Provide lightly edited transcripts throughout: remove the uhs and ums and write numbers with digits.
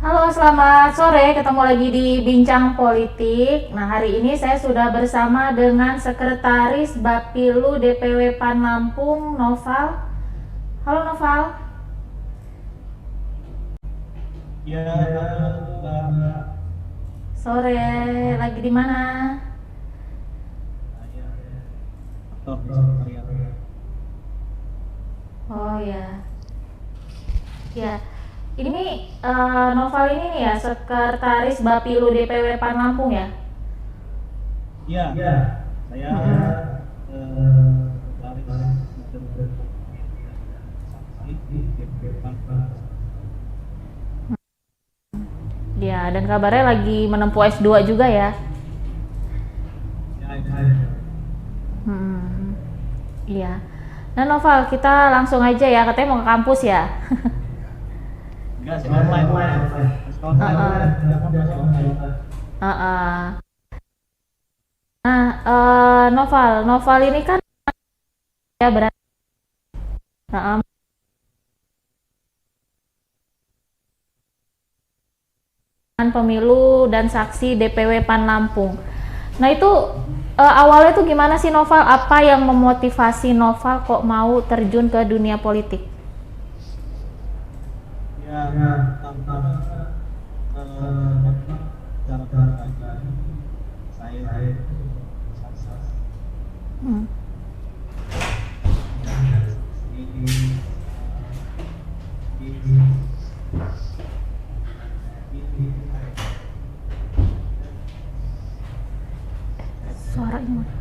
Halo, selamat sore. Ketemu lagi di Bincang Politik. Nah, hari ini saya sudah bersama dengan Sekretaris Bapilu DPW PAN Lampung, Noval. Halo, Noval. Ya, halo Mbak. Sore, lagi di mana? Saya aktor di sekretariat. Oh ya, ya. Ini Noval ini nih ya, Sekretaris Bapilu DPW PAN Lampung ya. Ya, saya Mm-mm. baris Nasional Saksi di depan. Ya, dan kabarnya lagi menempuh S2 juga ya. Ya, itu. Hmm, iya. Nah, Noval, kita langsung aja ya. Katanya mau ke kampus ya. Enggak sih online. Masih online. Heeh. Masih online. Heeh. Nah, Noval, Noval ini kan ya berarti pemilu dan saksi DPW PAN Lampung. Nah, itu awalnya tuh gimana sih Noval? Apa yang memotivasi Noval kok mau terjun ke dunia politik? Ya, pertama cara lagi saya saksi Hmm. di Suaranya mana?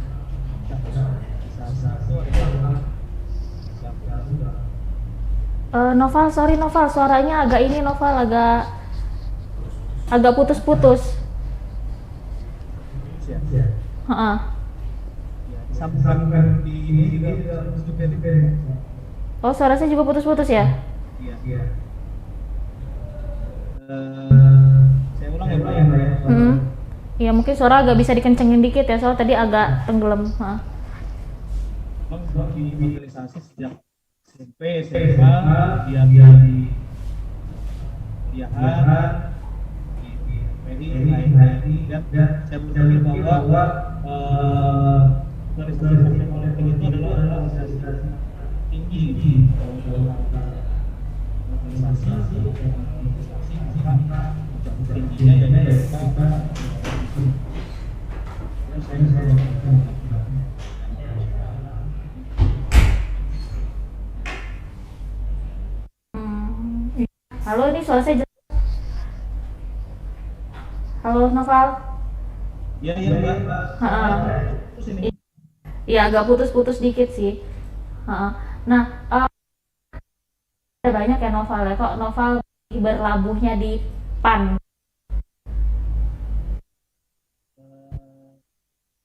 Noval, sorry Noval, suaranya agak ini Noval agak agak putus-putus. Heeh. disambungkan di ini juga Oh, suara saya juga putus-putus ya? iya. Saya ulang ya Mbak ya. Hmm. Ya mungkin suara agak bisa dikencengin dikit ya, soalnya tadi agak tenggelam. Heeh. Memang di mobilisasi sejak SMP, SMA, dia di kuliahan, di PI, lain-lain. Dan saya berpikir bahwa organisasi partai politik itu adalah organisasi tinggi organisasi tingginya ya kita Halo, ini suara saya jelas. Halo Noval. ya Mbak. Heeh. Terus ini Iya agak putus-putus dikit sih. Heeh. Nah, ada banyak ya Noval ya. Kok Noval berlabuhnya di PAN?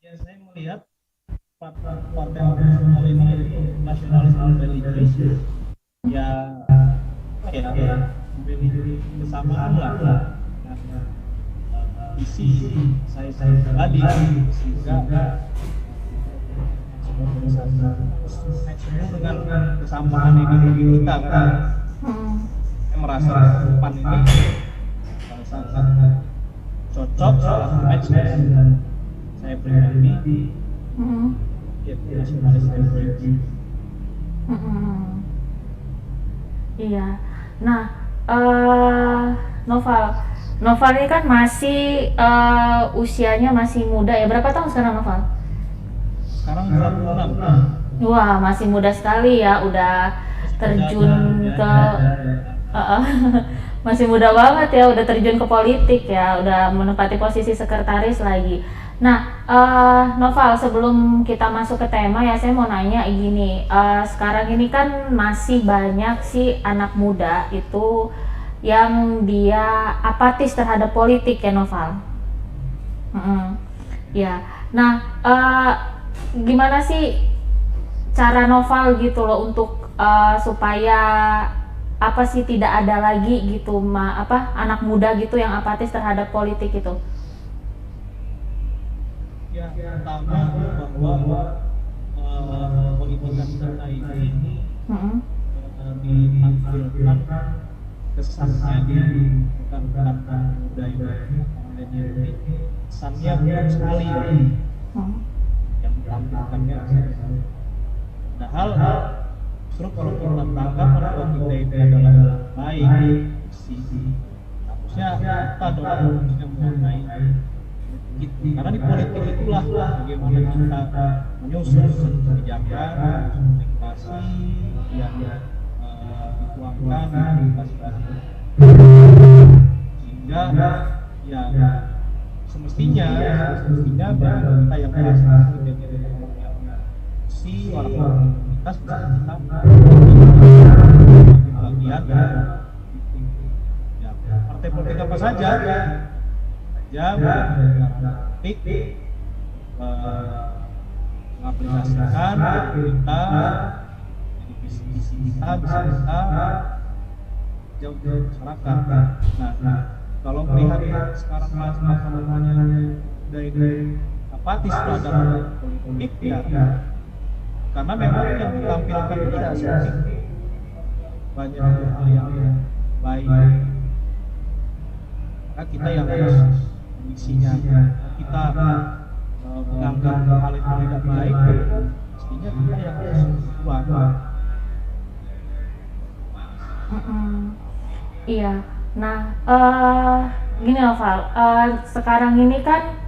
ya saya melihat partai nasional ini nasionalis religius ya apa ya memiliki kesamaan lah dengan visi saya pribadi sehingga sesuai dengan kesamaan ideologi kita kan Hmm. saya merasa PAN ini sangat cocok sangat match dengan saya pribadi Hmm. ya nasionalis religius. Hmm. Iya. Nah, eh Noval, Noval ini kan masih usianya masih muda ya. Berapa tahun sekarang Noval? Sekarang 26 Wah, masih muda sekali ya. Udah masih terjun ke ya. Heeh. Masih muda banget ya, udah terjun ke politik ya, udah menempati posisi sekretaris lagi. Nah, Noval, sebelum kita masuk ke tema ya, saya mau nanya gini, sekarang ini kan masih banyak sih anak muda itu yang dia apatis terhadap politik ya, Noval. Mm-mm. Ya, nah, gimana sih cara Noval gitu loh untuk supaya apa sih tidak ada lagi gitu apa anak muda gitu yang apatis terhadap politik itu. Ya, pertama bahwa politika kita ini Mm-mm. ditampilkan kesannya di rekan-rekan muda ini, milenial ini, kesannya buruk sekali ya, yang ditampilkannya. Padahal justru kalau kita tangkap bahwa kita ini adalah baik, harusnya kita dong harusnya mengenai gitu. Karena di politik itulah bagaimana kita menyusun kebijakan, regulasi yang dituangkan, sehingga ya semestinya bagi kita yang merasa si orang kita bisa bagian ya partai politik apa saja politik mengaplikasikan kita jadi visi kita bisa kita jauh masyarakat. Nah, kalau melihat sekarang namanya dari apatis terhadap politik ya, karena memang yang ditampilkan tidak seperti banyak hal yang baik. Karena kita yang harus mengisinya, kita menganggap hal itu tidak baik, mestinya kita yang harus berbuat. Iya. Nah, gini Noval, sekarang ini kan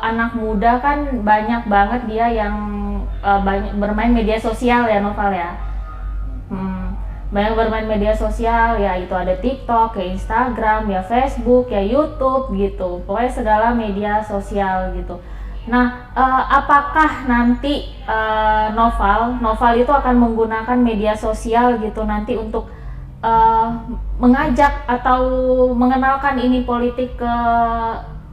anak muda kan banyak banget dia yang banyak bermain media sosial ya Noval ya. Banyak bermain media sosial ya, itu ada TikTok, ya Instagram, ya Facebook, ya YouTube gitu. Pokoknya segala media sosial gitu. Nah, apakah nanti Noval itu akan menggunakan media sosial gitu nanti untuk mengajak atau mengenalkan ini politik ke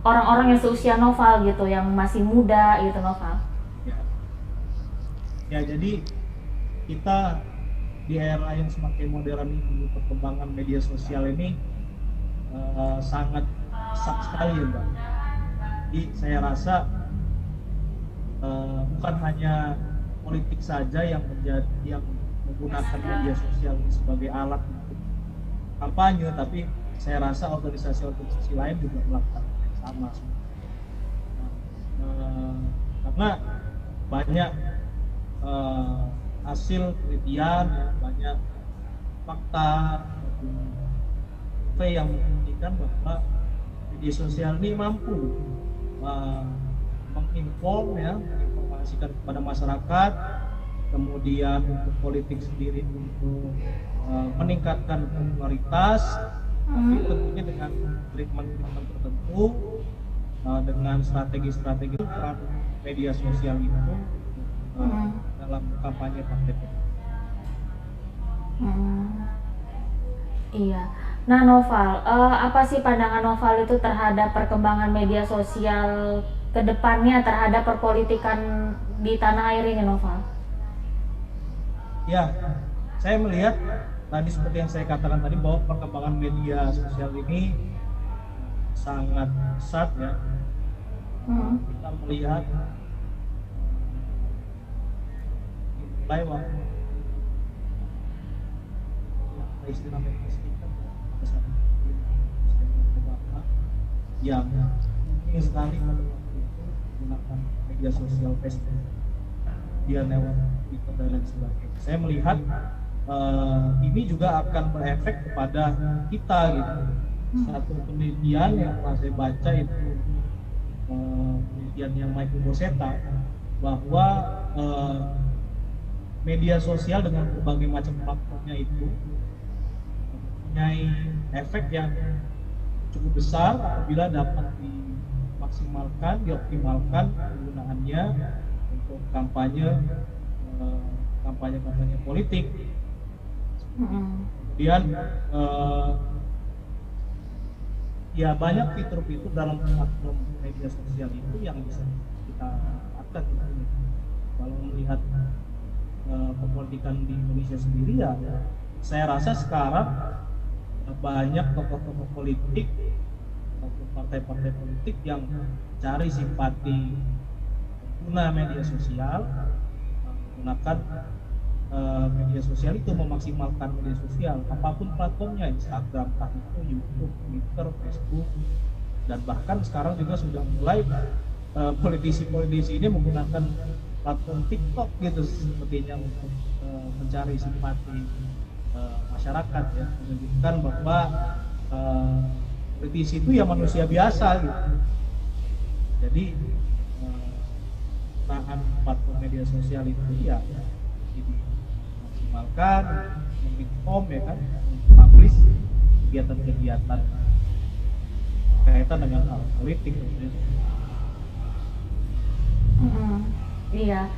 orang-orang yang seusia Noval gitu, yang masih muda gitu Noval? Ya, jadi kita di era yang semakin modern ini, perkembangan media sosial ini sangat pesat sekali ya Mbak. Jadi saya rasa bukan hanya politik saja yang menggunakan media sosial sebagai alat untuk kampanye, tapi saya rasa organisasi-organisasi lain juga melakukan yang sama. Karena banyak hasil penelitian, ya, banyak fakta yang membuktikan bahwa media sosial ini mampu menginformasikan kepada masyarakat, kemudian untuk politik sendiri untuk meningkatkan popularitas, tapi tentunya dengan treatment tertentu, dengan strategi-strategi peran media sosial itu dalam kampanye partai politik. Iya. Nah Noval, apa sih pandangan Noval itu terhadap perkembangan media sosial ke depannya terhadap perpolitikan di tanah air ini Noval? Ya, saya melihat tadi seperti yang saya katakan tadi bahwa perkembangan media sosial ini sangat pesat ya. Kita melihat mulai waktu istilah media yang ingin sekali menggunakan media sosial Facebook, dia lewat Twitter dan lain sebagainya. Saya melihat ini juga akan berefek kepada kita gitu. Satu penelitian yang pernah saya baca itu penelitian yang Michael Bosetta, bahwa media sosial dengan berbagai macam platformnya itu mempunyai efek yang cukup besar apabila dapat dimaksimalkan, dioptimalkan penggunaannya untuk kampanye politik. Kemudian ya banyak fitur-fitur dalam platform media sosial itu yang bisa kita manfaatkan. Kalau melihat perpolitikan di Indonesia sendiri ya, saya rasa sekarang banyak tokoh-tokoh politik atau partai-partai politik yang cari simpati pengguna media sosial, menggunakan media sosial itu, memaksimalkan media sosial apapun platformnya, Instagram, entah itu YouTube, Twitter, Facebook, dan bahkan sekarang juga sudah mulai politisi-politisi ini menggunakan platform TikTok gitu sepertinya untuk mencari simpati masyarakat, ya, menunjukkan bahwa politisi itu ya manusia biasa gitu. Jadi penggunaan platform media sosial itu ya dimaksimalkan, menginform, ya kan, publish kegiatan-kegiatan kaitan dengan hal politik. Iya.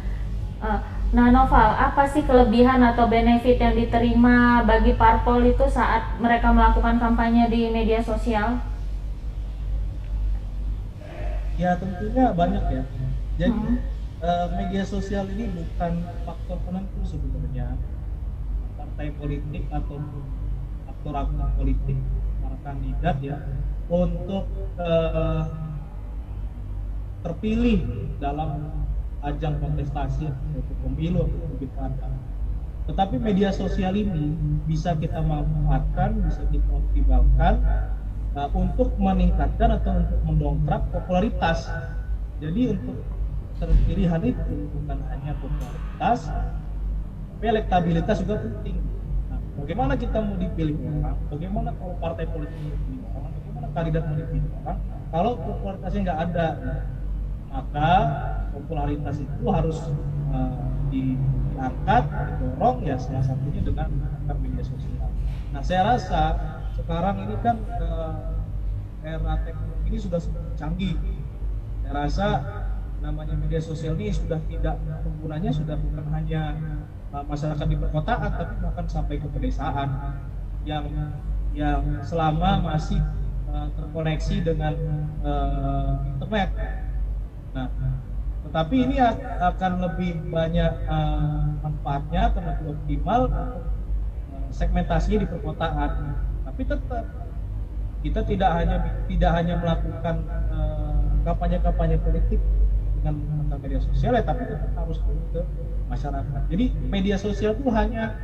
Nah, Noval, apa sih kelebihan atau benefit yang diterima bagi parpol itu saat mereka melakukan kampanye di media sosial? Ya tentunya banyak ya. Jadi media sosial ini bukan faktor penentu sebenarnya. Partai politik atau aktor-aktor politik, para kandidat ya, untuk terpilih dalam ajang kontestasi atau pemilu atau pilkada. Tetapi media sosial ini bisa kita manfaatkan, bisa kita optimalkan untuk meningkatkan atau untuk mendongkrak popularitas. Jadi untuk terpilihan itu bukan hanya popularitas, tapi elektabilitas juga penting. Nah, bagaimana kita mau dipilih orang? Bagaimana kalau partai politik mau dipilih orang? Bagaimana kandidat mau dipilih orang? Kalau popularitasnya nggak ada, maka popularitas itu harus diangkat, didorong, ya salah satunya dengan menggunakan media sosial. Nah, saya rasa sekarang ini kan era teknologi ini sudah canggih. Saya rasa namanya media sosial ini sudah tidak, penggunanya sudah bukan hanya masyarakat di perkotaan, tapi bahkan sampai ke pedesaan yang selama masih terkoneksi dengan internet. Nah, tetapi ini akan lebih banyak manfaatnya, akan lebih optimal untuk segmentasinya di perkotaan. Tapi tetap kita tidak hanya melakukan kampanye-kampanye politik dengan menggunakan media sosial, ya, tapi tetap harus ke masyarakat. Jadi media sosial itu hanya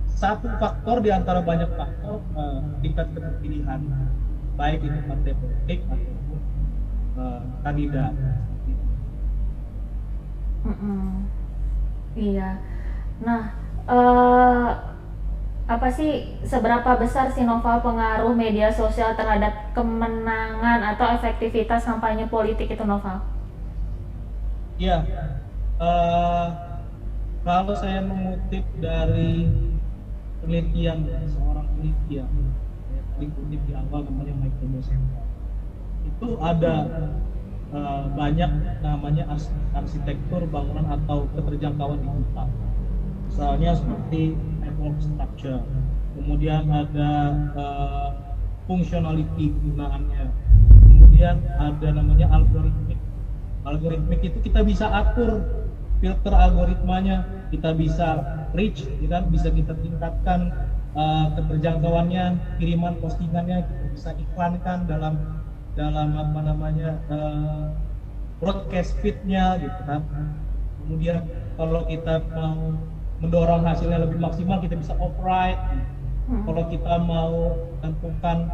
satu faktor di antara banyak faktor tingkat keterpilihan, baik itu partai politik ataupun kandidat. Iya. Nah, apa sih, seberapa besar sih Noval pengaruh media sosial terhadap kemenangan atau efektivitas kampanye politik itu, Noval? Ya, kalau saya mengutip dari penelitian seorang penelitian, saya paling kutip di awal namanya Michael Mosenko, itu ada banyak namanya arsitektur bangunan atau keterjangkauan digital. Misalnya seperti network structure, kemudian ada functionality penggunaannya, kemudian ada namanya algoritmik. Algoritmik itu kita bisa atur filter algoritmanya, kita bisa reach, kan, bisa kita tingkatkan keterjangkauannya, kiriman postingannya, kita bisa iklankan dalam apa namanya broadcast feed-nya gitu kan. Kemudian kalau kita mau mendorong hasilnya lebih maksimal, kita bisa override. Kalau kita mau tentukan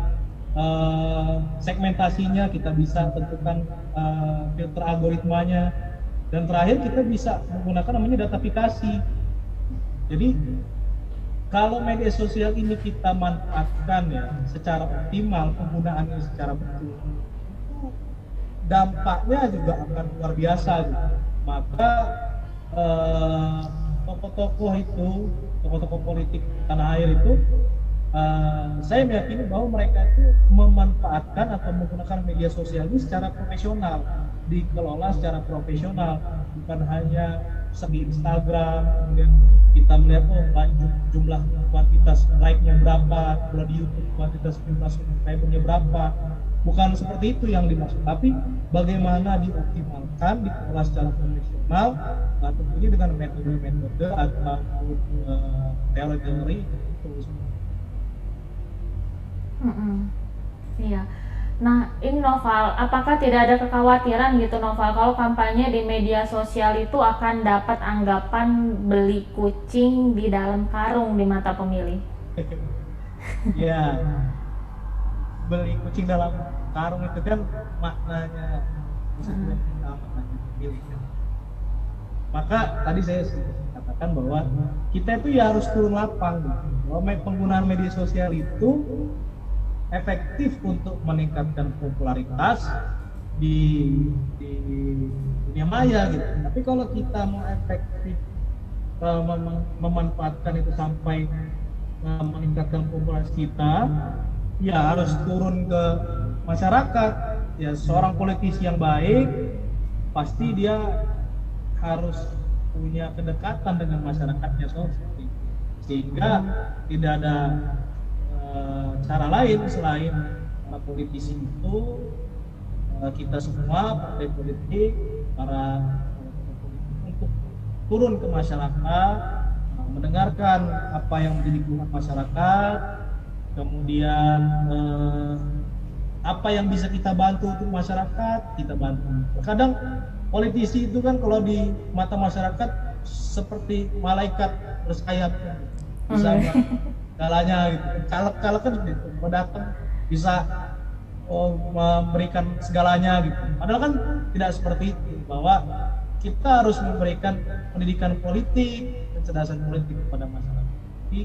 segmentasinya, kita bisa tentukan filter algoritmanya, dan terakhir kita bisa menggunakan namanya datafikasi. Jadi kalau media sosial ini kita manfaatkan ya secara optimal, penggunaannya secara betul, itu dampaknya juga akan luar biasa gitu. Maka tokoh-tokoh politik tanah air itu, saya meyakini bahwa mereka itu memanfaatkan atau menggunakan media sosial ini secara profesional, dikelola secara profesional, bukan hanya di Instagram, kemudian kita melihat jumlah kuantitas like-nya berapa, kalau di YouTube kuantitas jumlah subscriber-nya berapa. Bukan seperti itu yang dimaksud, tapi bagaimana dioptimalkan, dikelola secara profesional, tentunya dengan metode-metode atau teori-teori itu. Iya. Nah, ini Noval, apakah tidak ada kekhawatiran gitu Noval, kalau kampanye di media sosial itu akan dapat anggapan beli kucing di dalam karung di mata pemilih? Ya, beli kucing dalam karung itu kan maknanya bisa juga kita maknanya pilih kan. Maka tadi saya sedikit katakan bahwa kita itu ya harus turun lapang gitu. Bahwa penggunaan media sosial itu efektif untuk meningkatkan popularitas di dunia maya gitu. Tapi kalau kita mau efektif memanfaatkan itu sampai meningkatkan popularitas kita, ya harus turun ke masyarakat. Ya seorang politisi yang baik pasti dia harus punya kedekatan dengan masyarakatnya seperti itu. Sehingga tidak ada cara lain selain para politisi itu, kita semua partai politik, para politik untuk turun ke masyarakat, mendengarkan apa yang menjadi keluhan masyarakat, kemudian apa yang bisa kita bantu untuk masyarakat kita bantu. Terkadang politisi itu kan kalau di mata masyarakat seperti malaikat bersayap, bisa segalanya gitu. Kalek kan gitu, datang bisa memberikan segalanya gitu. Padahal kan tidak seperti itu, bahwa kita harus memberikan pendidikan politik, kecerdasan politik kepada masyarakat. Jadi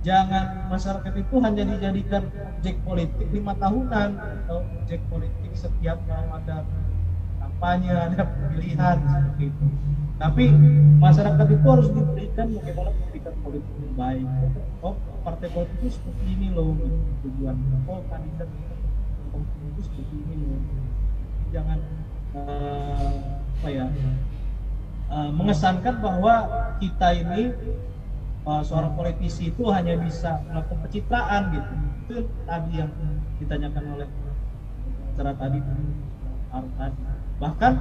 jangan masyarakat itu hanya dijadikan objek politik 5 tahunan atau objek politik setiap mau ada kampanye, ada pemilihan seperti itu. Tapi masyarakat itu harus diberikan bagaimana pendidikan politik yang baik. Oh, partai politik itu seperti ini loh tujuan. Oh, kandidat itu seperti ini loh. Jangan mengesankan bahwa kita ini seorang politisi itu hanya bisa melakukan pencitraan gitu. Itu tadi yang ditanyakan oleh acara tadi. Bahkan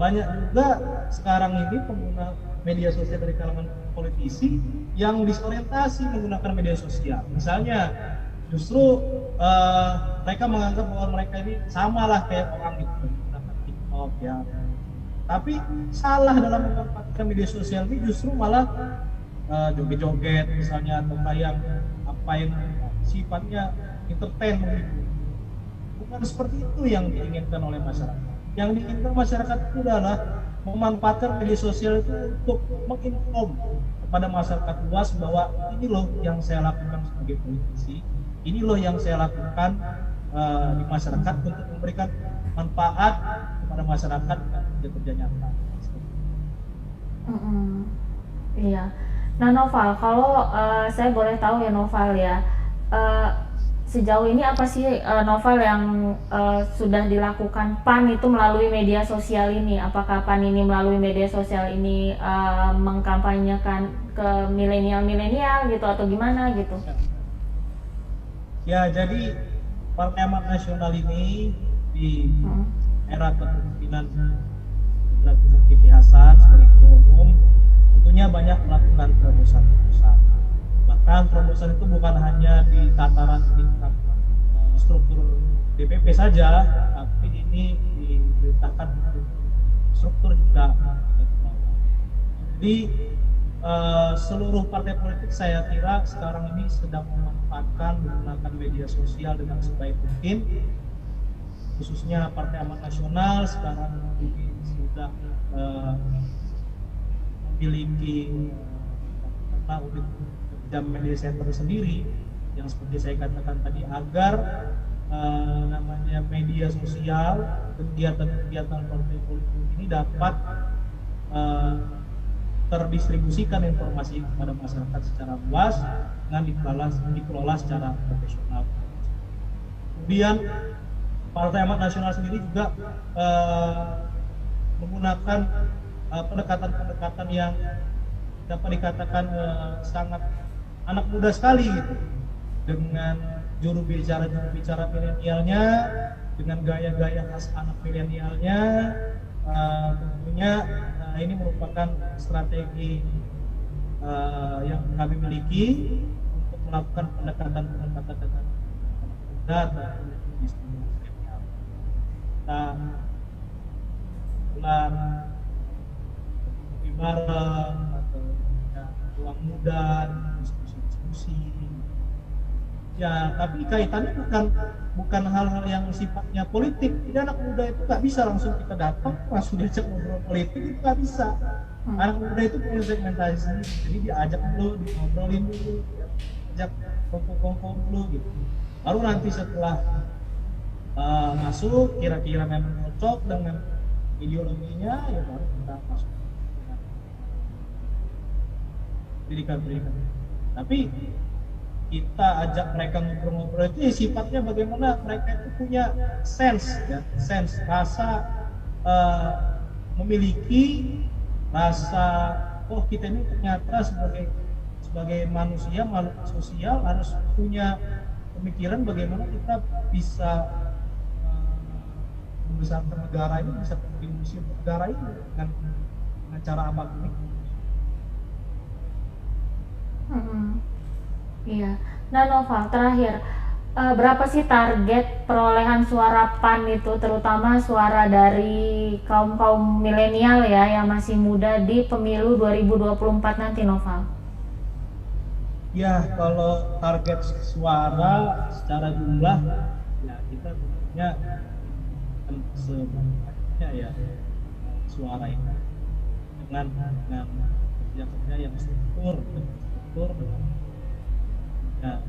banyak juga sekarang ini pengguna media sosial dari kalangan politisi yang disorientasi menggunakan media sosial. Misalnya justru mereka menganggap bahwa mereka ini samalah kayak orang gitu, menggunakan TikTok ya. Tapi salah dalam memanfaatkan media sosial ini, justru malah joget-joget misalnya, atau kayak apa yang sifatnya entertain begitu. Bukan seperti itu yang diinginkan oleh masyarakat. Yang diinginkan masyarakat itu adalah memanfaatkan media sosial itu untuk menginform kepada masyarakat luas bahwa ini loh yang saya lakukan sebagai politisi, ini loh yang saya lakukan di masyarakat untuk memberikan manfaat kepada masyarakat yang kerja nyata. Iya. Nah Noval, kalau saya boleh tahu ya Noval ya, sejauh ini apa sih Noval yang sudah dilakukan PAN itu melalui media sosial ini? Apakah PAN ini melalui media sosial ini mengkampanyekan ke milenial gitu atau gimana gitu? Ya, jadi Partai Amanat Nasional ini di era kepemimpinan Zulkifli Hasan sebagai ketua umum tentunya banyak melakukan terobosan-terobosan. Bahkan terobosan itu bukan hanya di tataran tingkat struktur DPP saja, tapi ini diberitakan struktur juga ke bawah. Jadi seluruh partai politik saya kira sekarang ini sedang memanfaatkan menggunakan media sosial dengan sebaik mungkin, khususnya Partai Amanat Nasional sekarang ini sudah memiliki unit kerja media center sendiri yang seperti saya katakan tadi, agar namanya media sosial, kegiatan-kegiatan partai politik ini dapat terdistribusikan informasi kepada masyarakat secara luas dengan dikelola secara profesional. Kemudian Partai Amanat Nasional sendiri juga menggunakan pendekatan-pendekatan yang dapat dikatakan sangat anak muda sekali gitu, dengan juru bicara milenialnya, dengan gaya-gaya khas anak milenialnya. Tentunya ini merupakan strategi yang kami miliki untuk melakukan pendekatan dengan anak muda atau kita gelar kopi bareng atau ya, ruang muda, diskusi-diskusi. Ya, tapi kaitannya bukan hal-hal yang sifatnya politik. Jadi anak muda itu nggak bisa langsung kita datang langsung diajak ngobrol politik, itu nggak bisa. Anak muda itu punya segmentasi sendiri, jadi diajak dulu, diobrolin dulu, ajak kongko dulu gitu. Baru nanti setelah masuk, kira-kira memang cocok dengan ideologinya, ya baru kita masuk pendidikan. Tapi kita ajak mereka ngobrol-ngobrol itu ya sifatnya bagaimana mereka itu punya sense, rasa memiliki rasa, oh kita ini ternyata sebagai manusia, makhluk sosial harus punya pemikiran bagaimana kita bisa membesarkan negara ini, bisa kontribusi untuk negara ini dengan cara apapun itu. Iya. Nah, Noval, terakhir, berapa sih target perolehan suara PAN itu, terutama suara dari kaum milenial ya yang masih muda di pemilu 2024 nanti, Noval? Ya, kalau target suara secara jumlah, ya kita tentunya sebanyaknya ya suara itu dengan kerja-kerja yang struktur ya,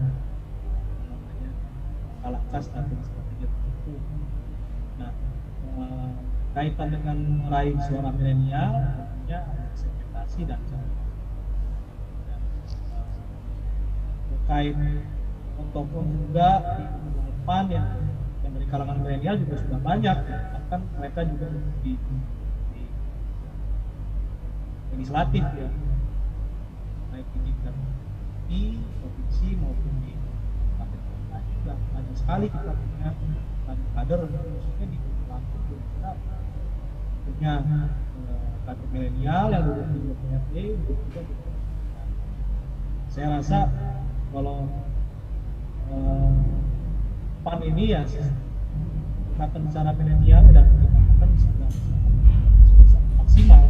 namanya langkah strategi tertentu. Nah, kaitan dengan meraih suara milenial, tentunya ada segmentasi dan terkait tokoh juga di PAN yang dari kalangan milenial juga sudah banyak, bahkan mereka juga di legislatif ya, baik di tingkat di provinsi maupun di kabupaten juga banyak sekali kita punya kader, khususnya di Lampung kita punya kader milenial yang duduk di DPRD juga. Saya rasa kalau PAN ini ya akan secara milenial dan kita akan sudah maksimal,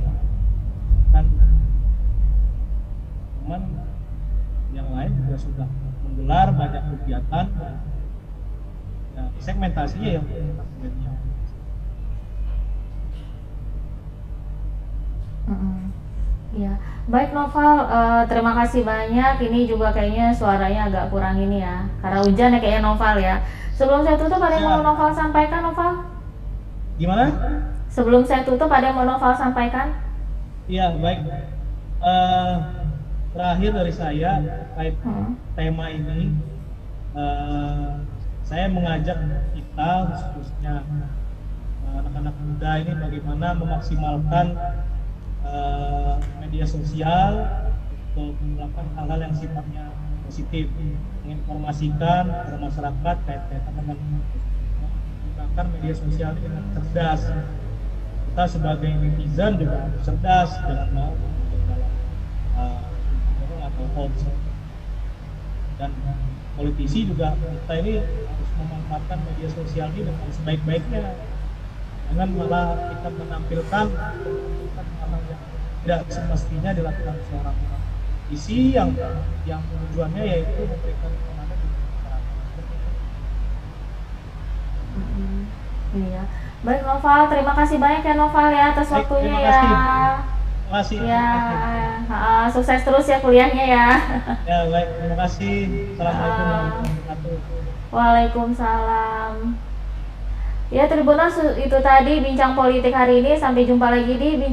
dan teman yang lain juga sudah menggelar banyak kegiatan ya, segmentasinya yang milenial. Ya, baik Noval, terima kasih banyak. Ini juga kayaknya suaranya agak kurang ini ya, karena hujan ya kayaknya Noval ya. Sebelum saya tutup, ada yang mau Noval sampaikan, Noval? Gimana? Sebelum saya tutup, ada yang mau Noval sampaikan? Iya, baik. Terakhir dari saya terkait tema ini, saya mengajak kita khususnya anak-anak muda ini bagaimana memaksimalkan media sosial untuk melakukan hal-hal yang sifatnya positif, menginformasikan kepada masyarakat kaitan dengan menggunakan media sosial ini dengan cerdas. Kita sebagai netizen juga harus cerdas dengan mau dalam atau hoax, dan politisi juga kita ini harus memanfaatkan media sosial ini dengan sebaik-baiknya, jangan malah kita menampilkan hal yang tidak semestinya dilakukan seorang politisi yang tujuannya yaitu memberikan kemenangan di masyarakat. Iya, baik Noval, terima kasih banyak ya Noval ya atas waktunya ya. Terima kasih. Ya, sukses terus ya kuliahnya ya. Ya baik, terima kasih. Assalamualaikum warahmatullahi wabarakatuh. Waalaikumsalam. Ya Tribuners, itu tadi bincang politik hari ini. Sampai jumpa lagi di